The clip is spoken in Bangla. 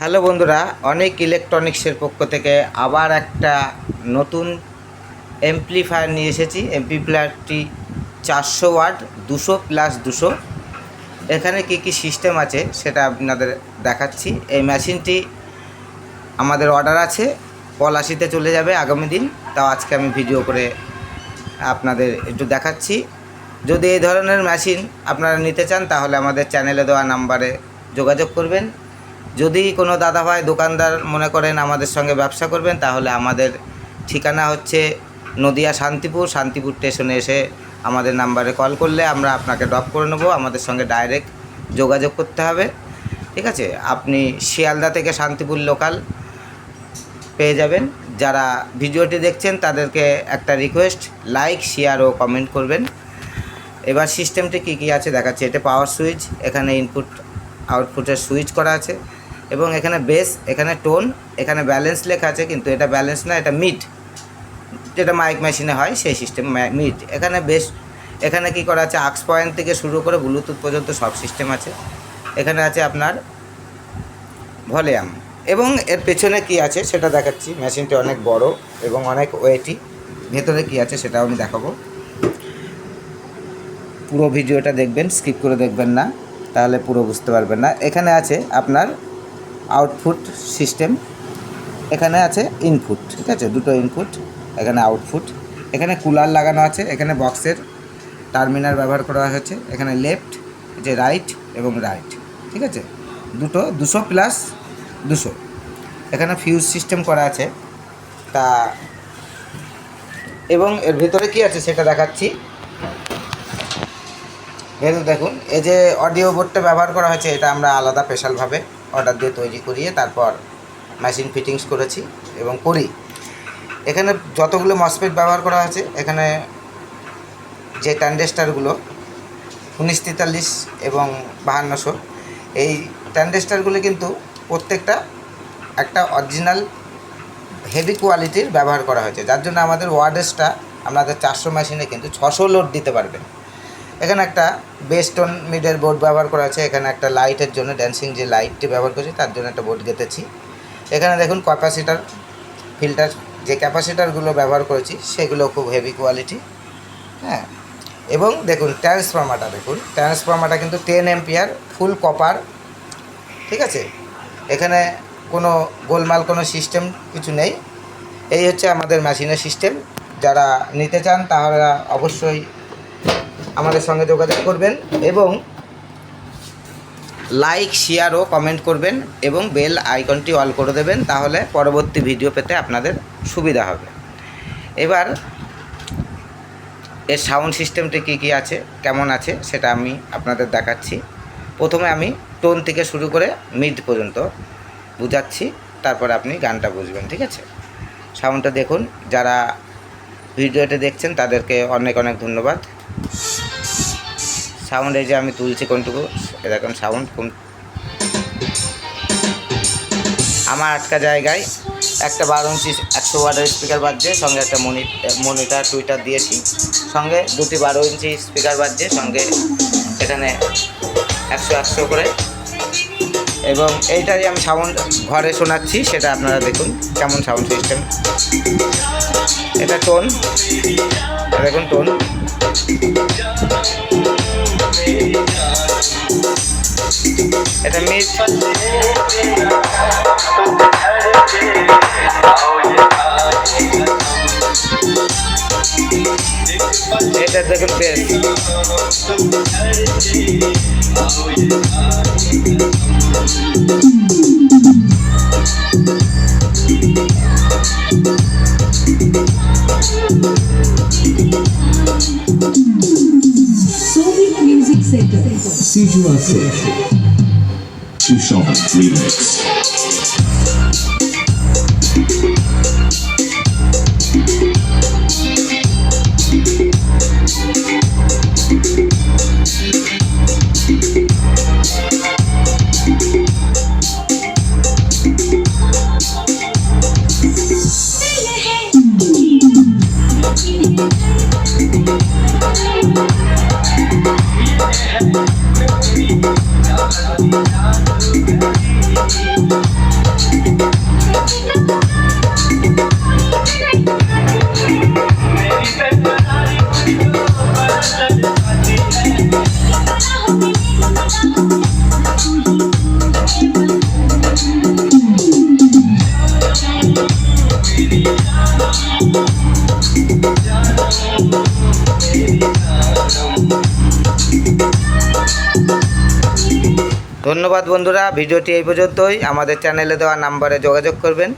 হ্যালো বন্ধুরা, অনেক ইলেকট্রনিক্সের পক্ষ থেকে আবার একটা নতুন এমপ্লিফায়ার নিয়ে এসেছি। এমপ্লিফায়ারটি 400 ওয়াট 200+200। এখানে কি সিস্টেম আছে সেটা আপনাদের দেখাচ্ছি। এই মেশিনটি আমাদের অর্ডার আছে, পলাশিতে চলে যাবে আগামী দিন। তাও আজকে আমি ভিডিও করে আপনাদের একটু দেখাচ্ছি। যদি এই ধরনের মেশিন আপনারা নিতে চান তাহলে আমাদের চ্যানেলে দেওয়া নাম্বারে যোগাযোগ করবেন। যদি কোনো দাদাভাই দোকানদার মনে করেন আমাদের সঙ্গে ব্যবসা করবেন, তাহলে আমাদের ঠিকানা হচ্ছে নদিয়া শান্তিপুর স্টেশনে এসে আমাদের নাম্বারে কল করলে আমরা আপনাকে ড্রপ করে নেব। আমাদের সঙ্গে ডাইরেক্ট যোগাযোগ করতে হবে, ঠিক আছে? আপনি শিয়ালদা থেকে শান্তিপুর লোকাল পেয়ে যাবেন। যারা ভিডিওটি দেখছেন তাদেরকে একটা রিকোয়েস্ট, লাইক, শেয়ার ও কমেন্ট করবেন। এবার সিস্টেমটি কী আছে দেখাচ্ছি। এটা পাওয়ার সুইচ, এখানে ইনপুট আউটপুটের সুইচ করা আছে এবং এখানে বেস, এখানে টোন, এখানে ব্যালেন্স লেখা আছে, কিন্তু এটা ব্যালেন্স না, এটা মিড, যেটা মাইক মেশিনে হয় সেই সিস্টেম মিড। এখানে বেস, এখানে কি করা আছে, আক্স পয়েন্ট থেকে শুরু করে ব্লুটুথ পর্যন্ত সব সিস্টেম আছে। এখানে আছে আপনার ভলিউম এবং এর পেছনে কি আছে সেটা দেখাচ্ছি। মেশিনটি অনেক বড় এবং অনেক ওয়েটি। ভেতরে কি আছে সেটাও আমি দেখাবো। পুরো ভিডিওটা দেখবেন, স্কিপ করে দেখবেন না, তাহলে পুরো বুঝতে পারবেন না। এখানে আছে আপনার আউটপুট সিস্টেম, এখানে আছে ইনপুট, ঠিক আছে? দুটো ইনপুট, এখানে আউটপুট। এখানে কুলার লাগানো আছে, এখানে বক্সের টার্মিনাল ব্যবহার করা হয়েছে। এখানে লেফট, যে রাইট এবং রাইট, ঠিক আছে? দুটো 200+200। এখানে ফিউজ সিস্টেম করা আছে তা, এবং এর ভিতরে কি আছে সেটা দেখাচ্ছি। দেখুন, এই যে অডিও বোর্ডটা ব্যবহার করা হয়েছে, এটা আমরা আলাদা স্পেশালভাবে অর্ডার দিয়ে তৈরি করিয়ে তারপর মেশিন ফিটিংস করেছি এবং করি। এখানে যতগুলো মসফেট ব্যবহার করা হয়েছে, এখানে যে ট্রানজিস্টারগুলো 1943 এবং 5200, এই ট্রানজিস্টারগুলো কিন্তু প্রত্যেকটা একটা অরিজিনাল হেভি কোয়ালিটির ব্যবহার করা হয়েছে, যার জন্য আমাদের ওয়ার্ডেজটা আপনাদের 400 মেশিনে কিন্তু 600 লোড দিতে পারবেন। এখানে একটা বেস টোন মিডের বোর্ড ব্যবহার করা আছে। এখানে একটা লাইটের জন্য, ড্যান্সিং যে লাইটটি ব্যবহার করেছি তার জন্য একটা বোর্ড গেঁথেছি। এখানে দেখুন ক্যাপাসিটার, ফিল্টার, যে ক্যাপাসিটারগুলো ব্যবহার করেছি সেগুলো খুব হেভি কোয়ালিটি, হ্যাঁ। এবং দেখুন ট্রান্সফর্মারটা, দেখুন ট্রান্সফর্মারটা কিন্তু 10 অ্যাম্পিয়ার ফুল কপার, ঠিক আছে? এখানে কোনো গোলমাল কোনো সিস্টেম কিছু নেই। এই হচ্ছে আমাদের মেশিনের সিস্টেম। যারা নিতে চান তাহলে অবশ্যই আমাদের সঙ্গে যোগাযোগ করবেন এবং লাইক, শেয়ার ও কমেন্ট করবেন এবং বেল আইকনটি অল করে দেবেন, তাহলে পরবর্তী ভিডিও পেতে আপনাদের সুবিধা হবে। এবার এর সাউন্ড সিস্টেমটি কী আছে, কেমন আছে সেটা আমি আপনাদের দেখাচ্ছি। প্রথমে আমি টোন থেকে শুরু করে মিড পর্যন্ত বুঝাচ্ছি, তারপরে আপনি গানটা বুঝবেন, ঠিক আছে? সাউন্ডটা দেখুন। যারা ভিডিওটা দেখছেন তাদেরকে অনেক অনেক ধন্যবাদ। সাউন্ড এই যে আমি তুলছি কোনটুকু, এরকম সাউন্ড আমার আটকা জায়গায় একটা 12 ইঞ্চি 100 ওয়াটের স্পিকার বাজছে, সঙ্গে একটা মনিটর টুইটার দিয়েছি, সঙ্গে দুটি 12 ইঞ্চি স্পিকার বাজছে, সঙ্গে এখানে 100 করে। এবং এইটাই আমি সাউন্ড ঘরে শোনাচ্ছি, সেটা আপনারা দেখুন কেমন সাউন্ড সিস্টেম। এটা টোন, দেখুন টোন। এটা মিড, এটা দেখুন base. Soviet Music Center. C2R6 Shushan Remix. ধন্যবাদ বন্ধুরা, ভিডিওটি এই পর্যন্তই। আমাদের চ্যানেলে দেওয়া নাম্বারে যোগাযোগ করবেন।